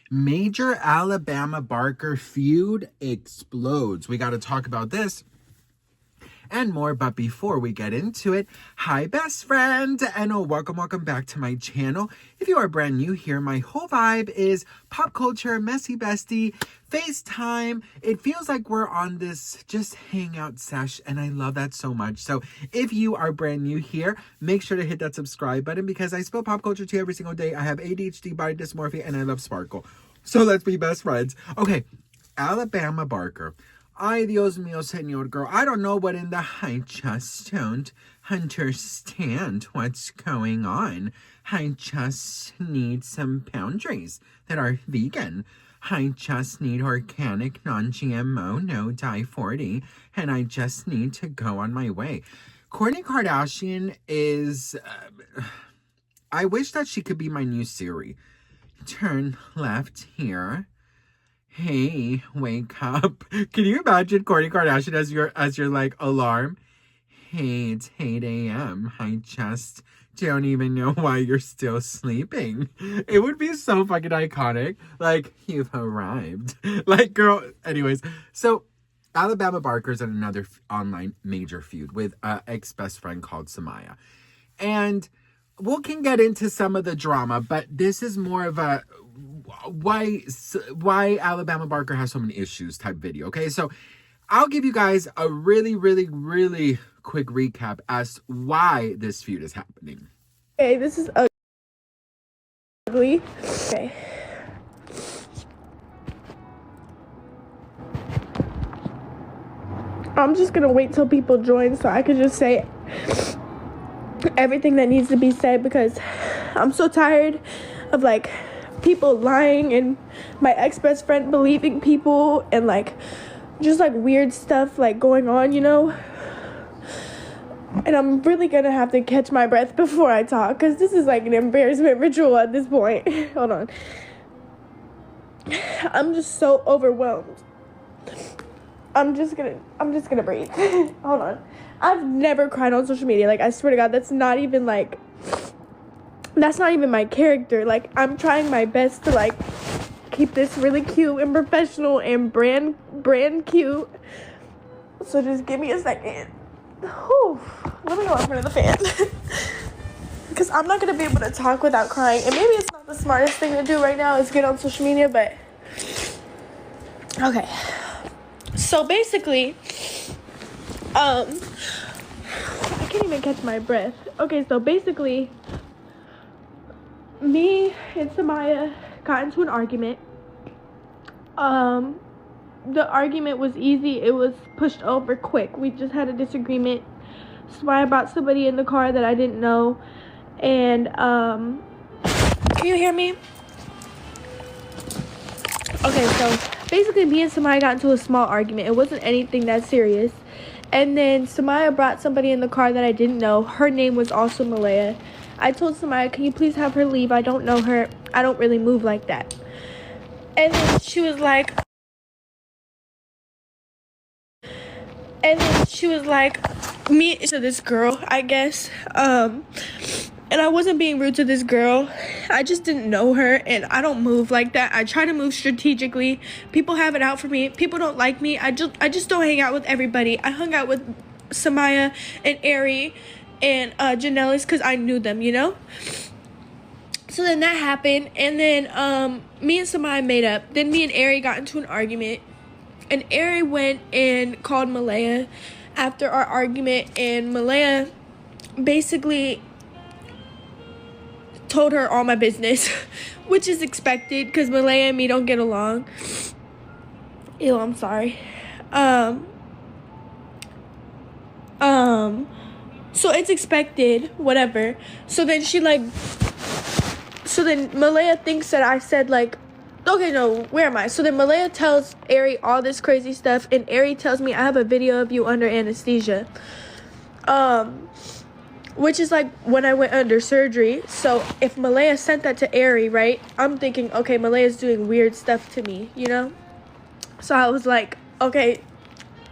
Major Alabama Barker feud explodes. We got to talk about this and more, but before we get into it, hi best friend, and welcome back to my channel. If you are brand new here, my whole vibe is pop culture, messy bestie, FaceTime. It feels like we're on this just hangout sesh, and I love that so much. So if you are brand new here, make sure to hit that subscribe button because I spill pop culture to you every single day. I have ADHD, body dysmorphia, and I love sparkle. So let's be best friends. Okay, Alabama Barker. Ay, Dios mío, señor girl. I don't know what in the... I just don't understand what's going on. I just need some boundaries that are vegan. I just need organic, non-GMO, no dye 40, and I just need to go on my way. Kourtney Kardashian is... I wish that she could be my new Siri. Turn left here. Hey, wake up. Can you imagine Kourtney Kardashian as your like alarm? Hey, it's 8 a.m. I just don't even know why you're still sleeping. It would be so fucking iconic. Like, you've arrived. Like, girl. Anyways, so Alabama Barker's in another online major feud with an ex-best friend called Somaya. And we can get into some of the drama, but this is more of a why Alabama Barker has so many issues type video. Okay, so I'll give you guys a really quick recap as why this feud is happening. Okay, this is ugly. Okay. I'm just gonna wait till people join so I can just say everything that needs to be said because I'm so tired of like people lying and my ex-best friend believing people and like just like weird stuff like going on, you know. And I'm really gonna have to catch my breath before I talk because this is like an embarrassment ritual at this point. Hold on. I'm just so overwhelmed. I'm just gonna breathe. Hold on. I've never cried on social media. Like, I swear to God, that's not even my character. Like, I'm trying my best to like keep this really cute and professional and brand cute. So just give me a second. Whew. Let me go in front of the fan. Because I'm not going to be able to talk without crying. And maybe it's not the smartest thing to do right now is get on social media, but... Okay. So basically, I can't even catch my breath. Okay, so basically, me and Somaya got into an argument. The argument was easy. It was pushed over quick. We just had a disagreement. Somaya brought somebody in the car that I didn't know. And, can you hear me? Okay, so basically me and Somaya got into a small argument. It wasn't anything that serious. And then Somaya brought somebody in the car that I didn't know. Her name was also Malaya. I told Somaya, can you please have her leave? I don't know her. I don't really move like that. And then she was like, me to this girl, I guess. And I wasn't being rude to this girl. I just didn't know her, and I don't move like that. I try to move strategically. People have it out for me. People don't like me. I just don't hang out with everybody. I hung out with Somaya and Ari and Janellis because I knew them, you know? So then that happened, and then me and Somaya made up. Then me and Ari got into an argument, and Ari went and called Malaya after our argument, and Malaya basically told her all my business, which is expected because Malaya and me don't get along. Ew, I'm sorry. So it's expected, whatever. So then Malaya thinks that I said like, okay, no, where am I? So then Malaya tells Ari all this crazy stuff, and Ari tells me I have a video of you under anesthesia. Which is like when I went under surgery. So if Malaya sent that to Ari, right, I'm thinking, okay, Malaya's doing weird stuff to me, you know? So I was like, okay,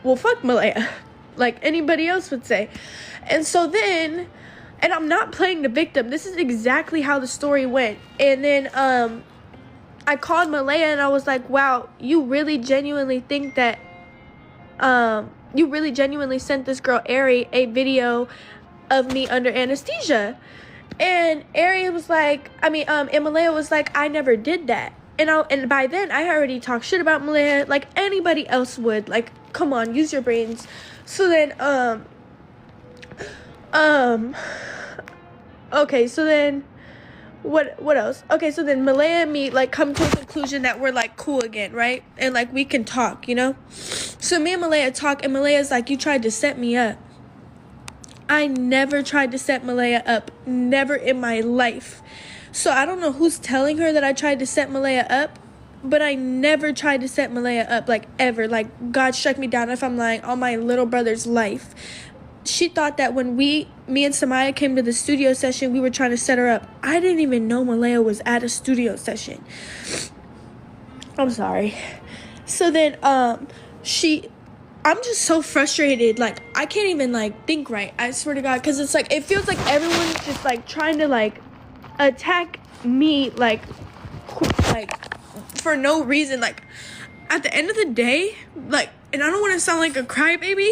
well, fuck Malaya, like anybody else would say. And so then, and I'm not playing the victim. This is exactly how the story went. And then I called Malaya and I was like, wow, you really genuinely think that, you really genuinely sent this girl, Ari, a video of me under anesthesia. And Ari was like, and Malaya was like, I never did that. And by then, I already talked shit about Malaya like anybody else would. Like, come on, use your brains. So then, okay, so then, what else? Okay, so then Malaya and me, like, come to a conclusion that we're, like, cool again, right? And, like, we can talk, you know? So me and Malaya talk, and Malaya's like, you tried to set me up. I never tried to set Malaya up. Never in my life. So I don't know who's telling her that I tried to set Malaya up, but I never tried to set Malaya up, like, ever. Like, God struck me down if I'm lying on my little brother's life. She thought that when me and Somaya came to the studio session, we were trying to set her up. I didn't even know Malaya was at a studio session. I'm sorry. So then, I'm just so frustrated. Like, I can't even, like, think right. I swear to God. Because it's, like, it feels like everyone's just, like, trying to, like, attack me, like, for no reason. Like, at the end of the day, like, and I don't want to sound like a crybaby,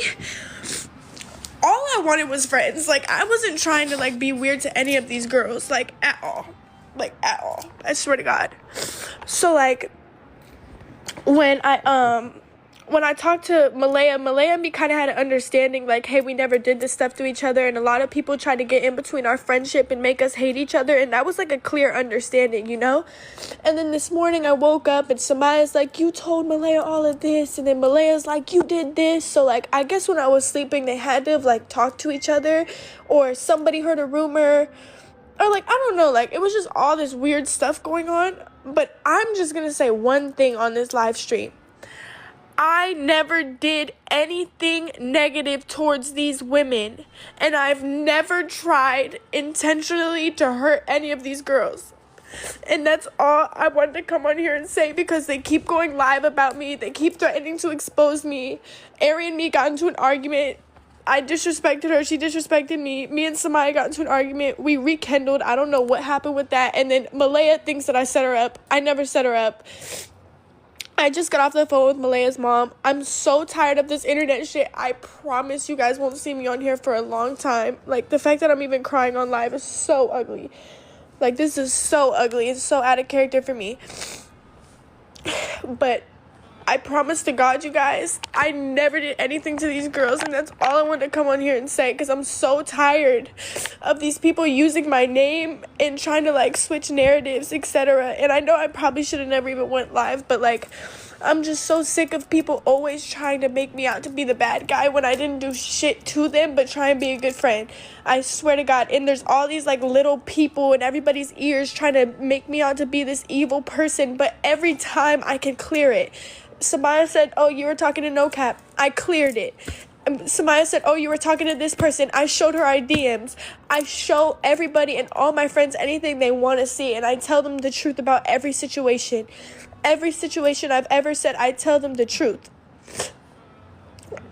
all I wanted was friends. Like, I wasn't trying to, like, be weird to any of these girls, like, at all. Like, at all. I swear to God. So, like, when I talked to Malaya and me kind of had an understanding, like, hey, we never did this stuff to each other, and a lot of people tried to get in between our friendship and make us hate each other, and that was, like, a clear understanding, you know? And then this morning I woke up, and Samaya's like, you told Malaya all of this, and then Malaya's like, you did this. So, like, I guess when I was sleeping, they had to have, like, talked to each other, or somebody heard a rumor, or, like, I don't know, like, it was just all this weird stuff going on. But I'm just gonna say one thing on this live stream. I never did anything negative towards these women, and I've never tried intentionally to hurt any of these girls. And that's all I wanted to come on here and say, because they keep going live about me. They keep threatening to expose me. Ari and me got into an argument. I disrespected her. She disrespected me. Me and Somaya got into an argument. We rekindled. I don't know what happened with that. And then Malaya thinks that I set her up. I never set her up. I just got off the phone with Malaya's mom. I'm so tired of this internet shit. I promise you guys won't see me on here for a long time. Like, the fact that I'm even crying on live is so ugly. Like, this is so ugly. It's so out of character for me. But I promise to God, you guys, I never did anything to these girls, and that's all I wanted to come on here and say, because I'm so tired of these people using my name and trying to, like, switch narratives, etc. And I know I probably should have never even went live, but, like, I'm just so sick of people always trying to make me out to be the bad guy when I didn't do shit to them but try and be a good friend. I swear to God. And there's all these, like, little people in everybody's ears trying to make me out to be this evil person, but every time I can clear it. Somaya said, oh, you were talking to No Cap. I cleared it. Somaya said, oh, you were talking to this person. I showed her our DMs. I show everybody and all my friends anything they want to see, and I tell them the truth about every situation. Every situation I've ever said, I tell them the truth.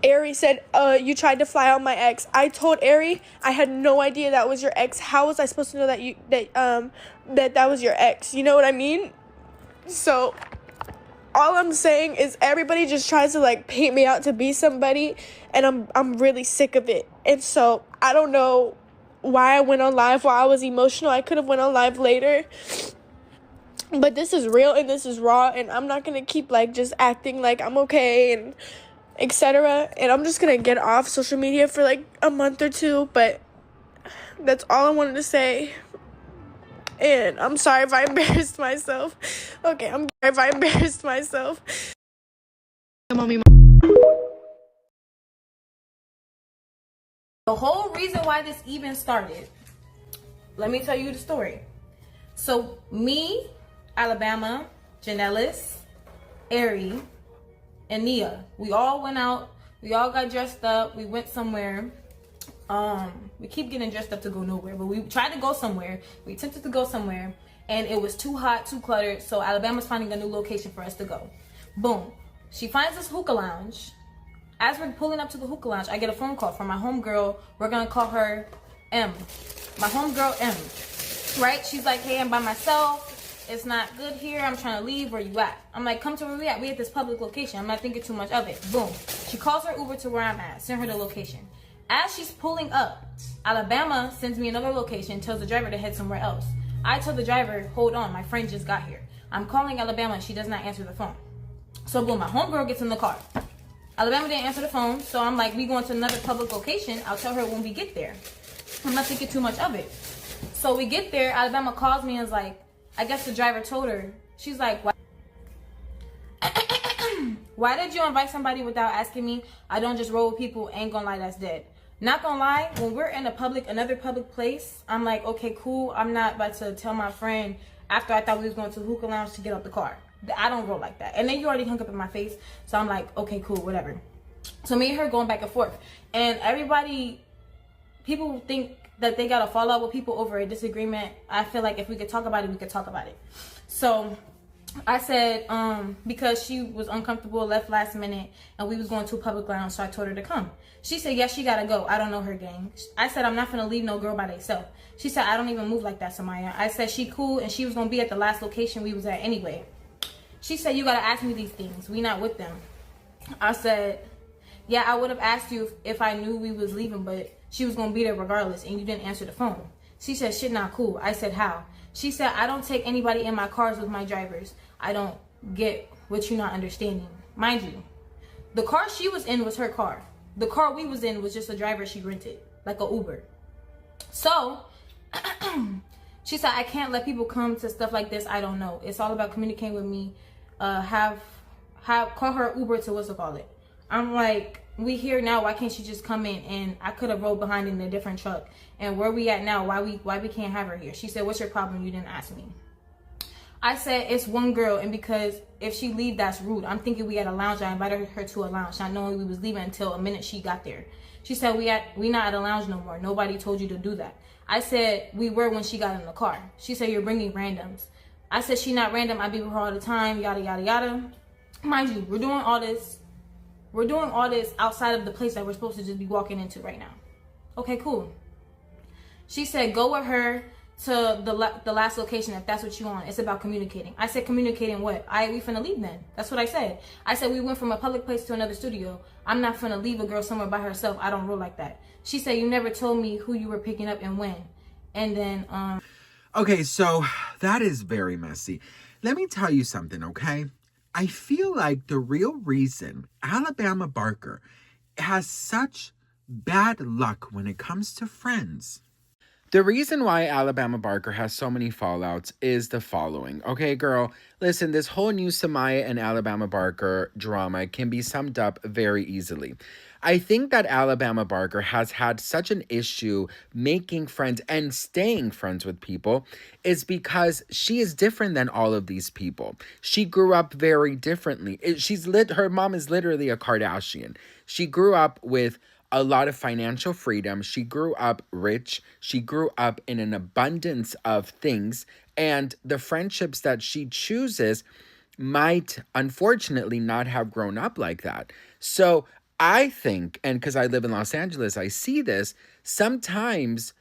Ari said, you tried to fly on my ex. I told Ari I had no idea that was your ex. How was I supposed to know that was your ex? You know what I mean? So all I'm saying is everybody just tries to, like, paint me out to be somebody, and I'm really sick of it. And so I don't know why I went on live while I was emotional. I could have went on live later, but this is real and this is raw, and I'm not gonna keep, like, just acting like I'm okay and etc. And I'm just gonna get off social media for, like, a month or two. But that's all I wanted to say. And I'm sorry if I embarrassed myself. Okay, I'm sorry if I embarrassed myself. The whole reason why this even started, let me tell you the story. So me, Alabama, Janellis, Ari, and Nia, we all went out. We all got dressed up. We went somewhere. We keep getting dressed up to go nowhere, but we tried to go somewhere. We attempted to go somewhere, and it was too hot, too cluttered, so Alabama's finding a new location for us to go. Boom. She finds this hookah lounge. As we're pulling up to the hookah lounge, I get a phone call from my homegirl. We're gonna call her M. My homegirl M. Right? She's like, hey, I'm by myself. it's not good here. I'm trying to leave. Where you at? I'm like, come to where we at. We at this public location. I'm not thinking too much of it. Boom. She calls her Uber to where I'm at. Send her the location. As she's pulling up, Alabama sends me another location, tells the driver to head somewhere else. I tell the driver, hold on, my friend just got here. I'm calling Alabama and she does not answer the phone. So boom, my homegirl gets in the car. Alabama didn't answer the phone, so I'm like, we going to another public location. I'll tell her when we get there. I'm not thinking too much of it. So we get there, Alabama calls me and is like, I guess the driver told her. She's like, why did you invite somebody without asking me? I don't just roll with people, ain't gonna lie, that's dead. Not gonna lie, when we're in another public place, I'm like, okay, cool. I'm not about to tell my friend after I thought we was going to the hookah lounge to get out the car. I don't roll like that. And then you already hung up in my face. So I'm like, okay, cool, whatever. So me and her going back and forth. And people think that they got to fall out with people over a disagreement. I feel like if we could talk about it, we could talk about it. So I said, because she was uncomfortable, left last minute, and we was going to a public lounge, so I told her to come. She said, yes, she gotta go. I don't know her gang. I said, I'm not gonna leave no girl by themselves. She said, I don't even move like that, Somaya. I said, she cool, and she was gonna be at the last location we was at anyway. She said, you gotta ask me these things. We not with them. I said, yeah, I would have asked you if I knew we was leaving, but she was gonna be there regardless, and you didn't answer the phone. She said, shit, not cool. I said, how? She said, I don't take anybody in my cars with my drivers. I don't get what you're not understanding. Mind you, the car she was in was her car. The car we was in was just a driver she rented, like a Uber. So, she said, I can't let people come to stuff like this. I don't know. It's all about communicating with me. Call her Uber to what's it call it. I'm like, we here now. Why can't she just come in? And I could have rolled behind in a different truck. And where we at now? Why we can't have her here? She said, what's your problem? You didn't ask me. I said, it's one girl, and because if she leave, that's rude. I'm thinking we at a lounge. I invited her to a lounge, not knowing we was leaving until a minute she got there. She said, we not at a lounge no more. Nobody told you to do that. I said, we were when she got in the car. She said, you're bringing randoms. I said, she not random. I be with her all the time, yada, yada, yada. Mind you, we're doing all this outside of the place that we're supposed to just be walking into right now. Okay, cool. She said, go with her to the last location if that's what you want. It's about communicating. I said, communicating what? We finna leave then. That's what I said. I said, we went from a public place to another studio. I'm not finna leave a girl somewhere by herself. I don't roll like that. She said, you never told me who you were picking up and when. And then, Okay, so that is very messy. Let me tell you something, okay? I feel like the real reason Alabama Barker has such bad luck when it comes to friends. The reason why Alabama Barker has so many fallouts is the following. Okay, girl, listen, this whole new Somaya and Alabama Barker drama can be summed up very easily. I think that Alabama Barker has had such an issue making friends and staying friends with people is because she is different than all of these people. She grew up very differently. Her mom is literally a Kardashian. She grew up with a lot of financial freedom. She grew up rich. She grew up in an abundance of things. And the friendships that she chooses might, unfortunately, not have grown up like that. So I think, and because I live in Los Angeles, I see this, sometimes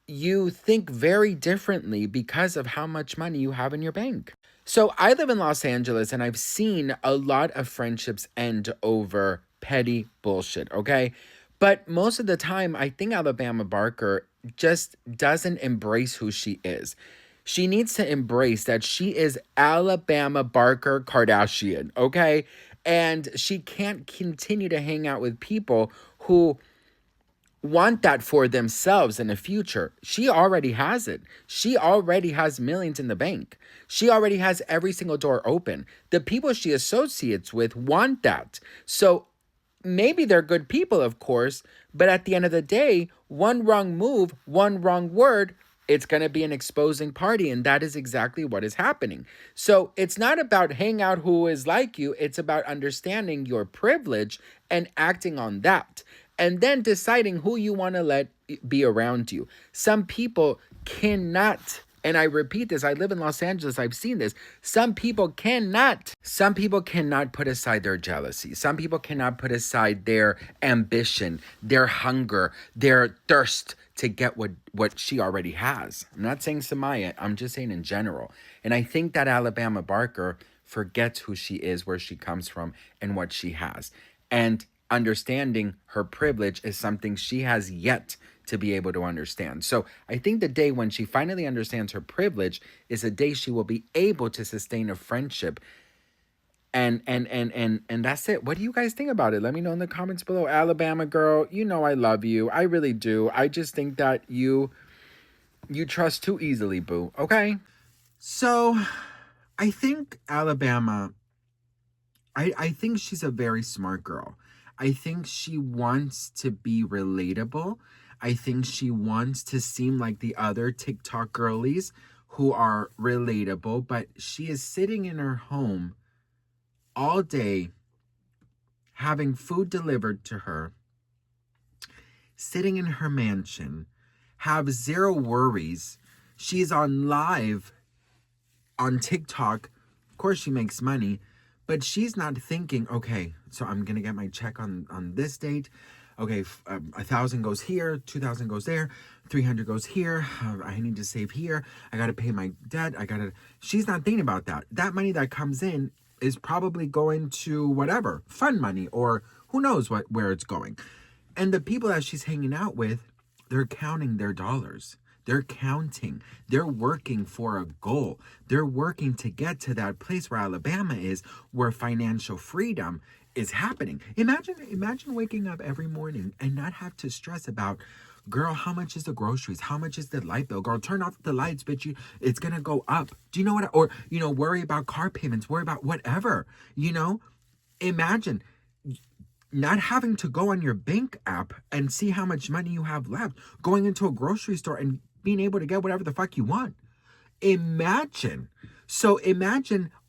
you think very differently because of how much money you have in your bank. So I live in Los Angeles and I've seen a lot of friendships end over petty bullshit, okay? But most of the time, I think Alabama Barker just doesn't embrace who she is. She needs to embrace that she is Alabama Barker Kardashian, okay? And she can't continue to hang out with people who want that for themselves in the future. She already has it. She already has millions in the bank. She already has every single door open. The people she associates with want that. So maybe they're good people, of course, but at the end of the day, one wrong move, one wrong word, it's going to be an exposing party, and that is exactly what is happening. So it's not about hang out who is like you. It's about understanding your privilege and acting on that, and then deciding who you want to let be around you. Some people cannot And I repeat this, I live in Los Angeles, I've seen this. Some people cannot put aside their jealousy. Some people cannot put aside their ambition, their hunger, their thirst to get what she already has. I'm not saying Somaya, I'm just saying in general. And I think that Alabama Barker forgets who she is, where she comes from, and what she has. And understanding her privilege is something she has yet to be able to understand. So I think the day when she finally understands her privilege is a day she will be able to sustain a friendship. And that's it. What do you guys think about it? Let me know in the comments below. Alabama girl, you know I love you. I really do. I just think that you trust too easily, boo. Okay? So I think Alabama, I think she's a very smart girl. I think she wants to be relatable. I think she wants to seem like the other TikTok girlies who are relatable, but she is sitting in her home all day having food delivered to her, sitting in her mansion, have zero worries. She's on live on TikTok. Of course she makes money, but she's not thinking, okay, so I'm going to get my check on this date. Okay, 1,000 goes here, 2,000 goes there, 300 goes here. I need to save here. I got to pay my debt. She's not thinking about that. That money that comes in is probably going to whatever, fun money, or who knows where it's going. And the people that she's hanging out with, they're counting their dollars. They're counting. They're working for a goal. They're working to get to that place where Alabama is, where financial freedom is happening. Imagine waking up every morning and not have to stress about, girl, how much is the groceries? How much is the light bill? Girl, turn off the lights, bitch. It's gonna go up. Do you know what? Or, worry about car payments, worry about whatever, Imagine not having to go on your bank app and see how much money you have left, going into a grocery store and being able to get whatever the fuck you want. Imagine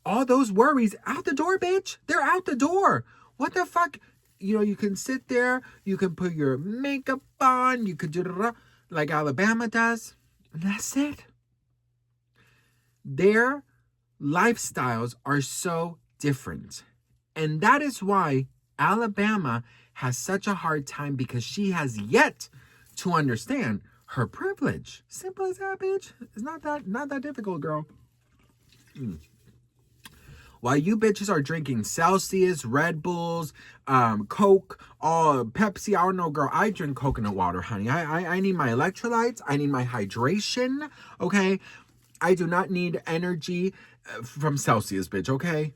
all those worries out the door, bitch. They're out the door. What the fuck? You can sit there, you can put your makeup on, you could do like Alabama does, and that's it. Their lifestyles are so different. And that is why Alabama has such a hard time, because she has yet to understand her privilege. Simple as that, bitch. It's not that difficult, girl. While you bitches are drinking Celsius, Red Bulls, Coke, Pepsi, I don't know, girl. I drink coconut water, honey. I need my electrolytes. I need my hydration, okay? I do not need energy from Celsius, bitch, okay?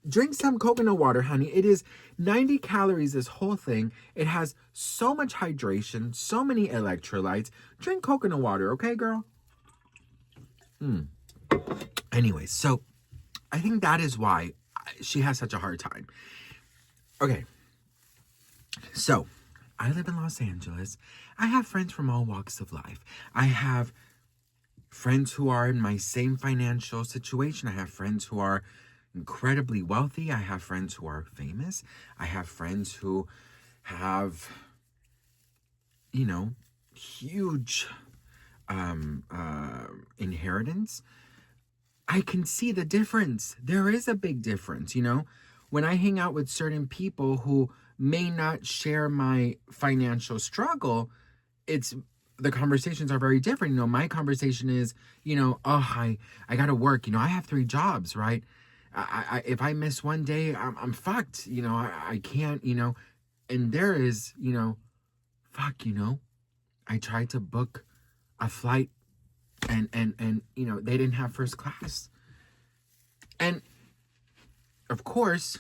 Drink some coconut water, honey. It is 90 calories, this whole thing. It has so much hydration, so many electrolytes. Drink coconut water, okay, girl? Anyway, so I think that is why she has such a hard time. Okay, so I live in Los Angeles. I have friends from all walks of life. I have friends who are in my same financial situation. I have friends who are incredibly wealthy. I have friends who are famous. I have friends who have, huge inheritance. I can see the difference. There is a big difference, when I hang out with certain people who may not share my financial struggle. The conversations are very different. My conversation is, I gotta work. I have 3 jobs, right? I if I miss one day, I'm fucked. I can't. And there is, fuck. I tried to book a flight, and they didn't have first class. And of course,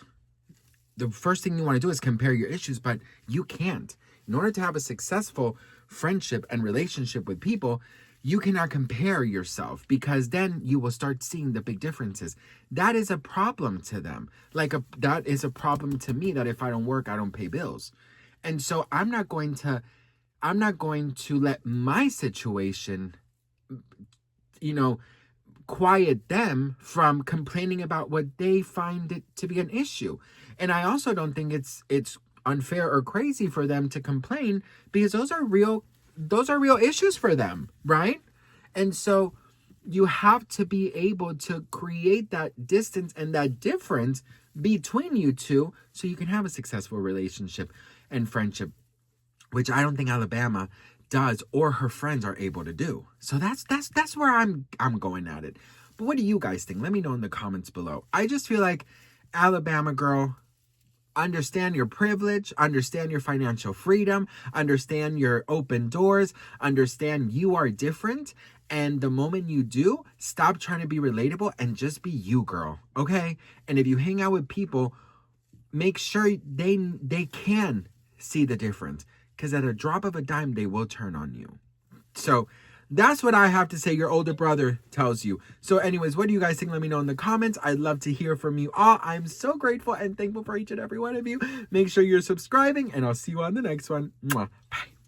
the first thing you want to do is compare your issues, but you can't. In order to have a successful friendship and relationship with people, you cannot compare yourself, because then you will start seeing the big differences. That is a problem to them. That is a problem to me, that if I don't work, I don't pay bills. And so I'm not going to let my situation, quiet them from complaining about what they find it to be an issue. And I also don't think it's unfair or crazy for them to complain, because those are real issues for them, right? And so you have to be able to create that distance and that difference between you two so you can have a successful relationship and friendship, which I don't think Alabama does or her friends are able to do. So that's where I'm going at it. But what do you guys think? Let me know in the comments below. I just feel like, Alabama girl, understand your privilege, understand your financial freedom, understand your open doors, understand you are different. And the moment you do, stop trying to be relatable and just be you, girl. Okay? And if you hang out with people, make sure they can see the difference. Because at a drop of a dime, they will turn on you. So that's what I have to say. Your older brother tells you. So anyways, what do you guys think? Let me know in the comments. I'd love to hear from you all. I'm so grateful and thankful for each and every one of you. Make sure you're subscribing, and I'll see you on the next one. Mwah. Bye.